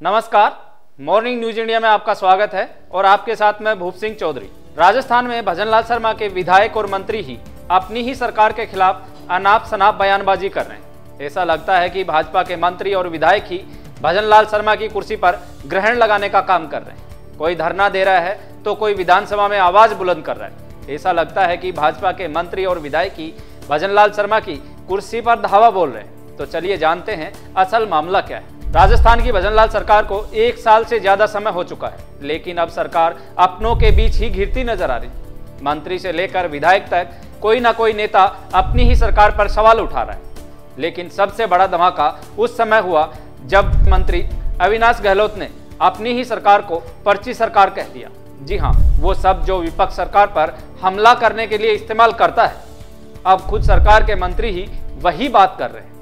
नमस्कार, morning news India में आपका स्वागत है और आपके साथ मैं भूप सिंह चौधरी। राजस्थान में भजनलाल शर्मा के विधायक और मंत्री ही अपनी ही सरकार के खिलाफ अनाप शनाप बयानबाजी कर रहे हैं। ऐसा लगता है कि भाजपा के मंत्री और विधायक ही भजनलाल शर्मा की कुर्सी पर ग्रहण लगाने का काम कर रहे हैं। कोई धरना दे रहा है तो कोई विधानसभा में आवाज बुलंद कर रहा है। ऐसा लगता है कि भाजपा के मंत्री और विधायक ही भजनलाल शर्मा की कुर्सी पर धावा बोल रहे हैं। तो चलिए जानते हैं असल मामला क्या है। राजस्थान की भजनलाल सरकार को 1 साल से ज्यादा समय हो चुका है, लेकिन अब सरकार अपनों के बीच ही घिरती नजर आ रही। मंत्री से लेकर विधायक तक कोई ना कोई नेता अपनी ही सरकार पर सवाल उठा रहा है। लेकिन सबसे बड़ा धमाका उस समय हुआ जब मंत्री अविनाश गहलोत ने अपनी ही सरकार को पर्ची सरकार कह दिया। जी हाँ, वो सब जो विपक्ष सरकार पर हमला करने के लिए इस्तेमाल करता है, अब खुद सरकार के मंत्री ही वही बात कर रहे हैं।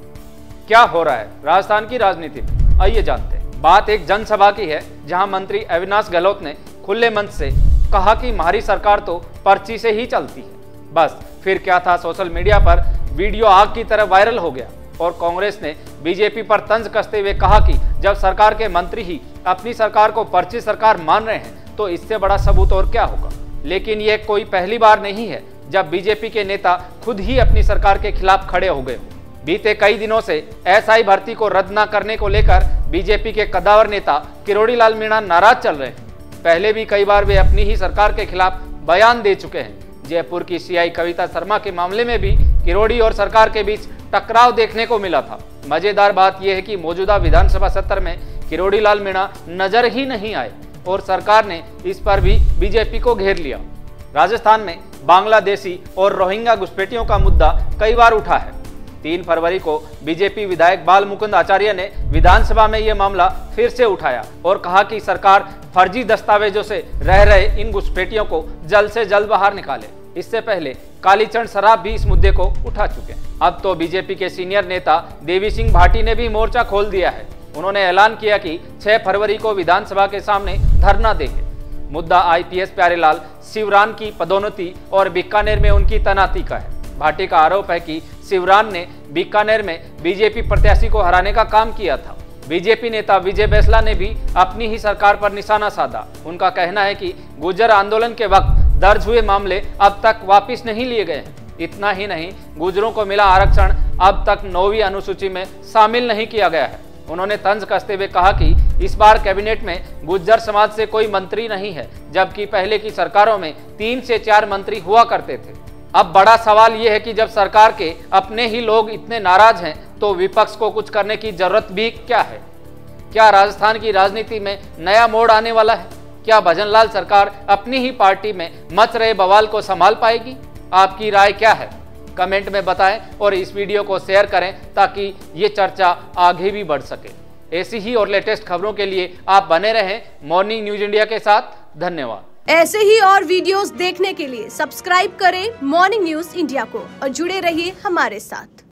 क्या हो रहा है राजस्थान की राजनीति में, आइए जानते हैं। बात एक जनसभा की है जहां मंत्री अविनाश गहलोत ने खुले मंच से कहा कि हमारी सरकार तो पर्ची से ही चलती है। बस फिर क्या था, सोशल मीडिया पर वीडियो आग की तरह वायरल हो गया और कांग्रेस ने बीजेपी पर तंज कसते हुए कहा कि जब सरकार के मंत्री ही अपनी सरकार को पर्ची सरकार मान रहे हैं तो इससे बड़ा सबूत और क्या होगा। लेकिन ये कोई पहली बार नहीं है जब बीजेपी के नेता खुद ही अपनी सरकार के खिलाफ खड़े हो गए। बीते कई दिनों से एसआई भर्ती को रद्द न करने को लेकर बीजेपी के कद्दावर नेता किरोड़ी लाल मीणा नाराज चल रहे हैं। पहले भी कई बार वे अपनी ही सरकार के खिलाफ बयान दे चुके हैं। जयपुर की सीआई कविता शर्मा के मामले में भी किरोड़ी और सरकार के बीच टकराव देखने को मिला था। मजेदार बात यह है कि मौजूदा विधानसभा सत्र में किरोड़ी लाल मीणा नजर ही नहीं आए और सरकार ने इस पर भी बीजेपी को घेर लिया। राजस्थान में बांग्लादेशी और रोहिंग्या घुसपैठियों का मुद्दा कई बार उठा है। 3 फरवरी को बीजेपी विधायक बाल मुकुंद आचार्य ने विधानसभा में यह मामला फिर से उठाया और कहा कि सरकार फर्जी दस्तावेजों से रह रहे इन घुसपैठियों को जल्द से जल्द बाहर निकाले। इससे पहले कालीचरण सराफ भी इस मुद्दे को उठा चुके हैं। अब तो बीजेपी के सीनियर नेता देवी सिंह भाटी ने भी मोर्चा खोल दिया है। उन्होंने ऐलान किया कि 6 फरवरी को विधानसभा के सामने धरना देंगे। मुद्दा आईपीएस प्यारेलाल शिवरान की पदोन्नति और बीकानेर में उनकी तैनाती का है। भाटी का आरोप है कि शिवरान ने बीकानेर में बीजेपी प्रत्याशी को हराने का काम किया था। बीजेपी नेता विजय बैसला ने भी अपनी ही सरकार पर निशाना साधा। उनका कहना है कि गुर्जर आंदोलन के वक्त दर्ज हुए मामले अब तक वापस नहीं लिए गए हैं। इतना ही नहीं, गुर्जरों को मिला आरक्षण अब तक 9वीं अनुसूची में शामिल नहीं किया गया है। उन्होंने तंज कसते हुए कहा कि इस बार कैबिनेट में गुर्जर समाज से कोई मंत्री नहीं है, जबकि पहले की सरकारों में 3 से 4 मंत्री हुआ करते थे। अब बड़ा सवाल यह है कि जब सरकार के अपने ही लोग इतने नाराज हैं तो विपक्ष को कुछ करने की जरूरत भी क्या है। क्या राजस्थान की राजनीति में नया मोड़ आने वाला है? क्या भजनलाल सरकार अपनी ही पार्टी में मच रहे बवाल को संभाल पाएगी? आपकी राय क्या है? कमेंट में बताएं और इस वीडियो को शेयर करें ताकि ये चर्चा आगे भी बढ़ सके। ऐसी ही और लेटेस्ट खबरों के लिए आप बने रहें मॉर्निंग न्यूज इंडिया के साथ। धन्यवाद। ऐसे ही और वीडियोस देखने के लिए सब्सक्राइब करें मॉर्निंग न्यूज इंडिया को और जुड़े रहिए हमारे साथ।